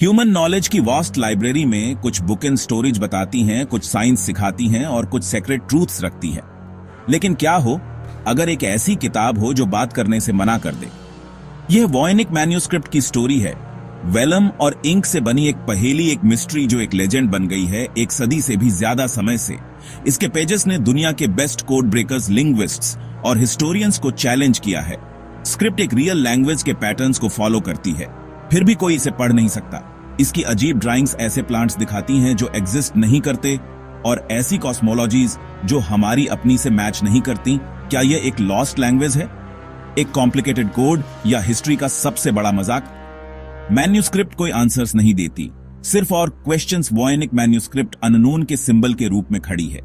Human knowledge की vast library में कुछ बुक एंड स्टोरेज बताती हैं, कुछ साइंस सिखाती हैं और कुछ सीक्रेट ट्रूथ्स रखती हैं। लेकिन क्या हो अगर एक ऐसी किताब हो जो बात करने से मना कर दे? यह वॉयनिक मैन्यूस्क्रिप्ट की स्टोरी है। वेलम और इंक से बनी एक पहेली, एक मिस्ट्री जो एक लेजेंड बन गई है एक सदी से भी ज्यादा समय से। इसके पेजेस ने दुनिया के बेस्ट कोड ब्रेकर्स, लिंग्विस्ट्स और हिस्टोरियंस को चैलेंज किया है। स्क्रिप्ट एक रियल लैंग्वेज के पैटर्न्स को फॉलो करती है, फिर भी कोई इसे पढ़ नहीं सकता। इसकी अजीब ड्राइंग्स ऐसे प्लांट्स दिखाती हैं जो एग्जिस्ट नहीं करते और ऐसी कॉस्मोलॉजीज जो हमारी अपनी से मैच नहीं करती। क्या यह एक लॉस्ट लैंग्वेज है, एक कॉम्प्लिकेटेड कोड या हिस्ट्री का सबसे बड़ा मजाक? मैन्यूस्क्रिप्ट कोई आंसर्स नहीं देती, सिर्फ और क्वेश्चंस। वॉयनिक मैन्यूस्क्रिप्ट अननोन के सिंबल के रूप में खड़ी है,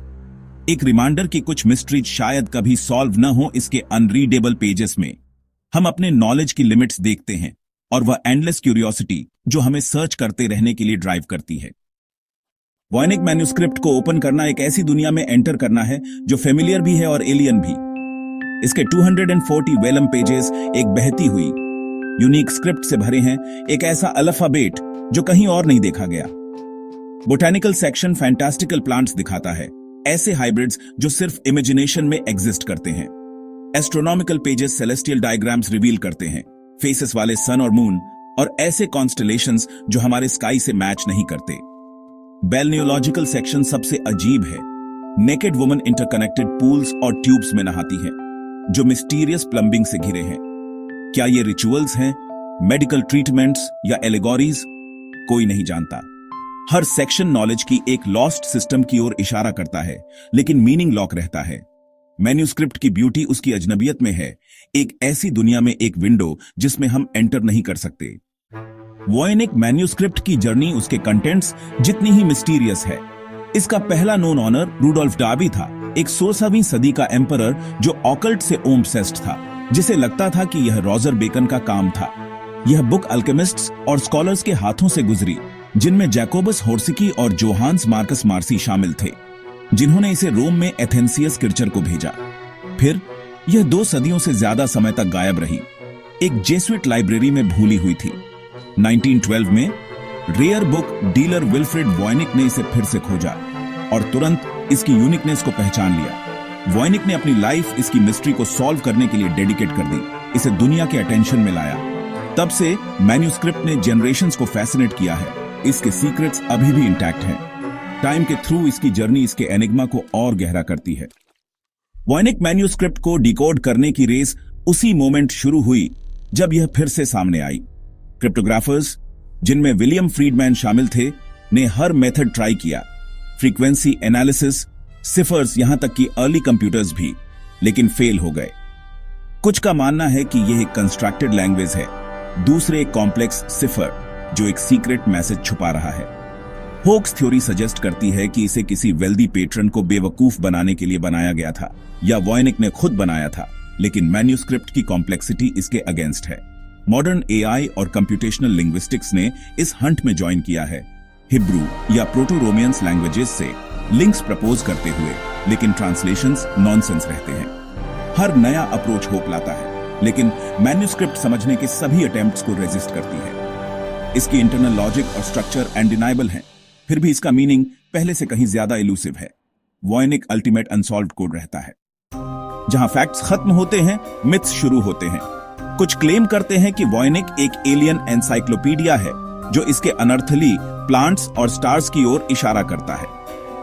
एक रिमाइंडर की कुछ मिस्ट्रीज शायद कभी सॉल्व न हो। इसके अनरीडेबल पेजेस में हम अपने नॉलेज की लिमिट्स देखते हैं और वह एंडलेस क्यूरियोसिटी जो हमें सर्च करते रहने के लिए ड्राइव करती है। वॉयनिक मैन्यूस्क्रिप्ट को ओपन करना एक ऐसी दुनिया में एंटर करना है जो फेमिलियर भी है और एलियन भी। इसके 240 वेलम पेजेस एक बहती हुई यूनिक स्क्रिप्ट से भरे हैं, एक ऐसा अल्फाबेट जो कहीं और नहीं देखा गया। बोटैनिकल सेक्शन फैंटास्टिकल प्लांट्स दिखाता है, ऐसे हाइब्रिड्स जो सिर्फ इमेजिनेशन में एग्जिस्ट करते हैं। Astronomical pages celestial diagrams reveal करते हैं, फेसेस वाले सन और मून और ऐसे कॉन्स्टलेशंस जो हमारे स्काई से मैच नहीं करते। बैल्नियोलॉजिकल सेक्शन सबसे अजीब है। नेकेड वुमन इंटरकनेक्टेड पूल्स और ट्यूब्स में नहाती हैं जो मिस्टीरियस प्लम्बिंग से घिरे हैं। क्या ये रिचुअल्स हैं, मेडिकल ट्रीटमेंट्स या एलिगोरीज? कोई नहीं जानता। हर सेक्शन नॉलेज की एक लॉस्ट सिस्टम की ओर इशारा करता है, लेकिन मीनिंग लॉक रहता है। मैन्यूस्क्रिप्ट की ब्यूटी उसकी अजनबियत में है, एक ऐसी दुनिया में एक विंडो जिसमें हम एंटर नहीं कर सकते। वॉयनिक मैन्यूस्क्रिप्ट की जर्नी उसके कंटेंट्स जितनी ही मिस्टीरियस है। इसका पहला नोन ऑनर रूडोल्फ डार्बी था, एक 16वीं सदी का एम्परर जो ऑकल्ट से ओब्सेस्ड था, जिसे लगता था कि यह रॉजर बेकन का काम था। यह बुक अल्केमिस्ट्स और स्कॉलर्स के हाथों से गुजरी, जिनमें जैकोबस होर्सिकी और जोहान्स मार्कस मार्सी शामिल थे, जिन्होंने इसे रोम में एथेंसियस किर्चर को भेजा। फिर यह 2 सदियों से ज्यादा समय तक गायब रही, एक जेसुइट लाइब्रेरी में भूली हुई थी। 1912 में रेयर बुक डीलर विल्फ्रेड वॉयनिक ने इसे फिर से खोजा और तुरंत इसकी यूनिकनेस को पहचान लिया। वॉयनिक ने अपनी लाइफ इसकी मिस्ट्री को सॉल्व करने के लिए डेडिकेट कर दी, इसे दुनिया के अटेंशन में लाया। तब से मैन्यूस्क्रिप्ट ने जनरेशंस को फैसिनेट किया है, इसके सीक्रेट्स अभी भी इंटैक्ट हैं। टाइम के थ्रू इसकी जर्नी इसके एनिग्मा को और गहरा करती है। वॉयनिक मैन्यूस्क्रिप्ट को डिकोड करने की रेस उसी मोमेंट शुरू हुई जब यह फिर से सामने आई। क्रिप्टोग्राफर्स, जिनमें विलियम फ्रीडमैन शामिल थे, ने हर मेथड ट्राई किया, फ्रीक्वेंसी एनालिसिस, सिफर्स, यहां तक कि अर्ली कंप्यूटर्स भी, लेकिन फेल हो गए। कुछ का मानना है कि यह एक कंस्ट्रक्टेड लैंग्वेज है, दूसरे एक कॉम्प्लेक्स सिफर जो एक सीक्रेट मैसेज छुपा रहा है। होक्स थ्योरी सजेस्ट करती है कि इसे किसी वेल्दी पेट्रन को बेवकूफ बनाने के लिए बनाया गया था या वॉयनिक ने खुद बनाया था, लेकिन मैन्यूस्क्रिप्ट की कॉम्प्लेक्सिटी इसके अगेंस्ट है। मॉडर्न एआई और कंप्यूटेशनल लिंग्विस्टिक्स ने इस हंट में ज्वाइन किया है, हिब्रू या प्रोटो रोमियंस लैंग्वेजेस से लिंक्स प्रपोज करते हुए, लेकिन ट्रांसलेशंस नॉनसेंस रहते हैं। हर नया अप्रोच होप लाता है, लेकिन मैन्यूस्क्रिप्ट समझने के सभी अटेम्प्ट्स को रेजिस्ट करती है। इसकी इंटरनल लॉजिक और स्ट्रक्चर अनडिनाइबल है, फिर भी इसका मीनिंग पहले से कहीं ज्यादा इलूसिव है। वॉयनिक अल्टीमेट अनसॉल्व्ड कोड रहता है, जहां फैक्ट्स खत्म होते हैं, मिथ्स शुरू होते हैं। कुछ क्लेम करते हैं कि वॉयनिक एक एलियन एनसाइक्लोपीडिया है जो इसके अनर्थली प्लांट्स और स्टार्स की ओर इशारा करता है।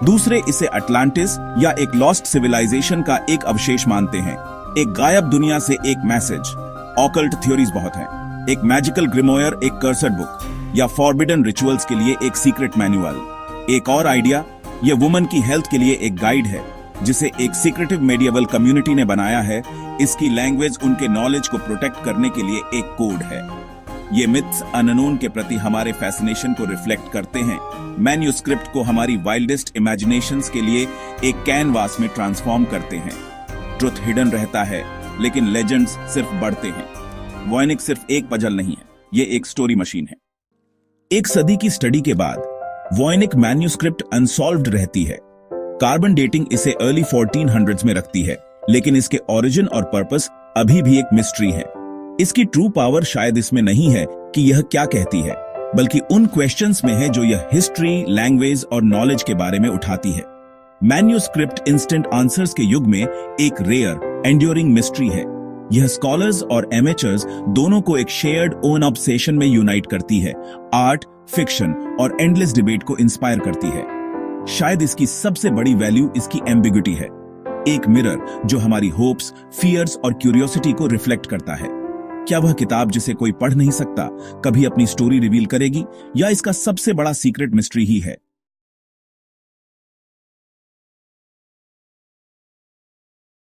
दूसरे इसे अटलांटिस या एक लॉस्ट सिविलाइजेशन का एक अवशेष मानते हैं, एक गायब दुनिया से एक मैसेज। ऑकल्ट थ्योरीज बहुत हैं, एक मैजिकल ग्रिमोयर, एक कर्सड बुक या फॉरबिडन रिचुअल्स के लिए एक सीक्रेट मैनुअल। एक और आइडिया, यह वुमन की हेल्थ के लिए एक गाइड है जिसे एक सीक्रेटिव मेडिएवल कम्युनिटी ने बनाया है। इसकी लैंग्वेज उनके नॉलेज को प्रोटेक्ट करने के लिए एक कोड है। ये मिथ्स अननोन के प्रति हमारे फैसिनेशन को रिफ्लेक्ट करते हैं, मैन्यूस्क्रिप्ट को हमारी वाइल्डेस्ट इमेजिनेशंस के लिए एक कैनवास में ट्रांसफॉर्म करते हैं। ट्रुथ हिडन रहता है, लेकिन लेजेंड्स सिर्फ बढ़ते हैं। वॉयनिक सिर्फ एक पजल नहीं है, ये एक स्टोरी मशीन है। एक सदी की स्टडी के बाद वॉयनिक मैन्यूस्क्रिप्ट अनसॉल्व्ड रहती है। कार्बन डेटिंग इसे अर्ली 1400s में रखती है, लेकिन इसके ओरिजिन और पर्पस अभी भी एक मिस्ट्री है। इसकी ट्रू पावर शायद इसमें नहीं है कि यह क्या कहती है, बल्कि उन क्वेश्चंस में है जो यह हिस्ट्री, लैंग्वेज और नॉलेज के बारे में उठाती है। मैन्यूस्क्रिप्ट इंस्टेंट आंसर्स के युग में एक रेयर, एंड्योरिंग मिस्ट्री है। यह स्कॉलर्स और एमेचर्स दोनों को एक शेयर्ड ओन ऑब्सेशन में यूनाइट करती है, आर्ट, फिक्शन और एंडलेस डिबेट को इंस्पायर करती है। शायद इसकी सबसे बड़ी वैल्यू इसकी एम्बिग्युइटी है, एक मिरर जो हमारी होप्स, फियर्स और क्यूरियोसिटी को रिफ्लेक्ट करता है। क्या वह किताब जिसे कोई पढ़ नहीं सकता कभी अपनी स्टोरी रिवील करेगी, या इसका सबसे बड़ा सीक्रेट मिस्ट्री ही है?